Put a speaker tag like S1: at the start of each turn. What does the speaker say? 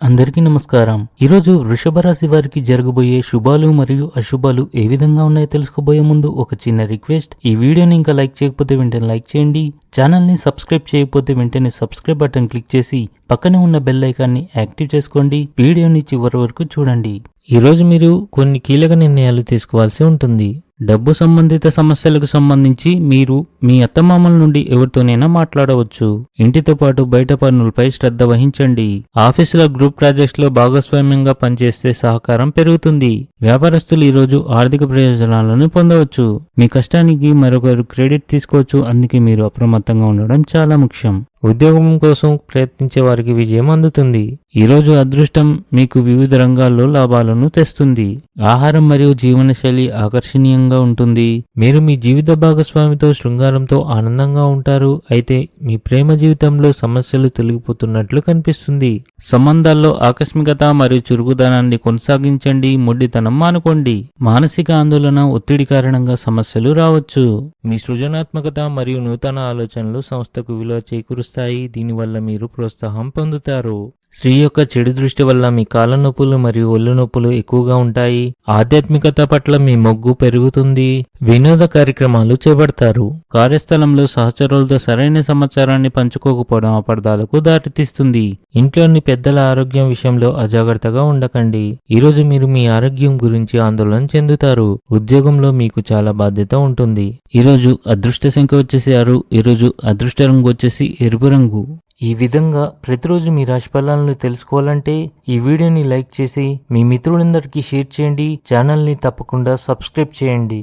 S1: అందరికీ నమస్కారం. ఈరోజు వృషభ రాశి వారికి జరగబోయే శుభాలు మరియు అశుభాలు ఏ విధంగా ఉన్నాయో తెలుసుకోబోయే ముందు ఒక చిన్న రిక్వెస్ట్. ఈ వీడియోని ఇంకా లైక్ చేయకపోతే వెంటనే లైక్ చేయండి. ఛానల్ని సబ్స్క్రైబ్ చేయకపోతే వెంటనే సబ్స్క్రైబ్ బటన్ క్లిక్ చేసి పక్కనే ఉన్న బెల్ ఐకాన్ని యాక్టివ్ చేసుకోండి. వీడియోని చివరి వరకు చూడండి. ఈరోజు మీరు కొన్ని కీలక నిర్ణయాలు తీసుకోవాల్సి ఉంటుంది. డబ్బు సంబంధిత సమస్యలకు సంబంధించి మీరు మీ అత్తమామల నుండి ఎవరితోనైనా మాట్లాడవచ్చు. ఇంటితో పాటు బయట పనులపై శ్రద్ధ వహించండి. ఆఫీసులో గ్రూప్ ప్రాజెక్ట్స్ లో భాగస్వామ్యంగా పనిచేస్తే సహకారం పెరుగుతుంది. వ్యాపారస్తులు ఈరోజు ఆర్థిక ప్రయోజనాలను పొందవచ్చు. మీ కష్టానికి మరొకరు క్రెడిట్ తీసుకోవచ్చు. అందుకే మీరు అప్రమత్తంగా ఉండడం చాలా ముఖ్యం. ఉద్యోగం కోసం ప్రయత్నించే వారికి విజయం అందుతుంది. ఈరోజు అదృష్టం మీకు వివిధ రంగాల్లో లాభాలను తెస్తుంది. ఆహారం మరియు జీవనశైలి ఆకర్షణీయంగా ఉంటుంది. మీరు మీ జీవిత భాగస్వామితో శృంగారంతో ఆనందంగా ఉంటారు. అయితే మీ ప్రేమ జీవితంలో సమస్యలు తొలగిపోతున్నట్లు కనిపిస్తుంది. సంబంధాల్లో ఆకస్మికత మరియు చురుకుదనాన్ని కొనసాగించండి. మొండితనం మానుకోండి. మానసిక ఆందోళన, ఒత్తిడి కారణంగా సమస్యలు రావచ్చు. మీ సృజనాత్మకత మరియు నూతన ఆలోచనలు సంస్థకు విలువ చేకూరుస్తాయి. దీనివల్ల మీరు ప్రోత్సాహం పొందుతారు. స్త్రీ యొక్క చెడు దృష్టి వల్ల మీ కాళ్ళ నొప్పులు మరియు ఒళ్ళు నొప్పులు ఎక్కువగా ఉంటాయి. ఆధ్యాత్మికత పట్ల మీ మొగ్గు పెరుగుతుంది. వినోద కార్యక్రమాలు చేపడతారు. కార్యస్థలంలో సహచరులతో సరైన సమాచారాన్ని పంచుకోకపోవడం అపార్థాలకు దారితీస్తుంది. ఇంట్లోని పెద్దల ఆరోగ్యం విషయంలో అజాగ్రత్తగా ఉండకండి. ఈరోజు మీరు మీ ఆరోగ్యం గురించి ఆందోళన చెందుతారు. ఉద్యోగంలో మీకు చాలా బాధ్యత ఉంటుంది. ఈరోజు అదృష్ట సంఖ్య వచ్చేసి 6. ఈరోజు అదృష్ట రంగు వచ్చేసి ఎరుపు రంగు. ఈ విధంగా ప్రతిరోజు మీ రాశి ఫలాలను తెలుసుకోవాలంటే ఈ వీడియోని లైక్ చేసి మీ మిత్రులందరికీ షేర్ చేయండి. ఛానల్ని తప్పకుండా సబ్స్క్రైబ్ చేయండి.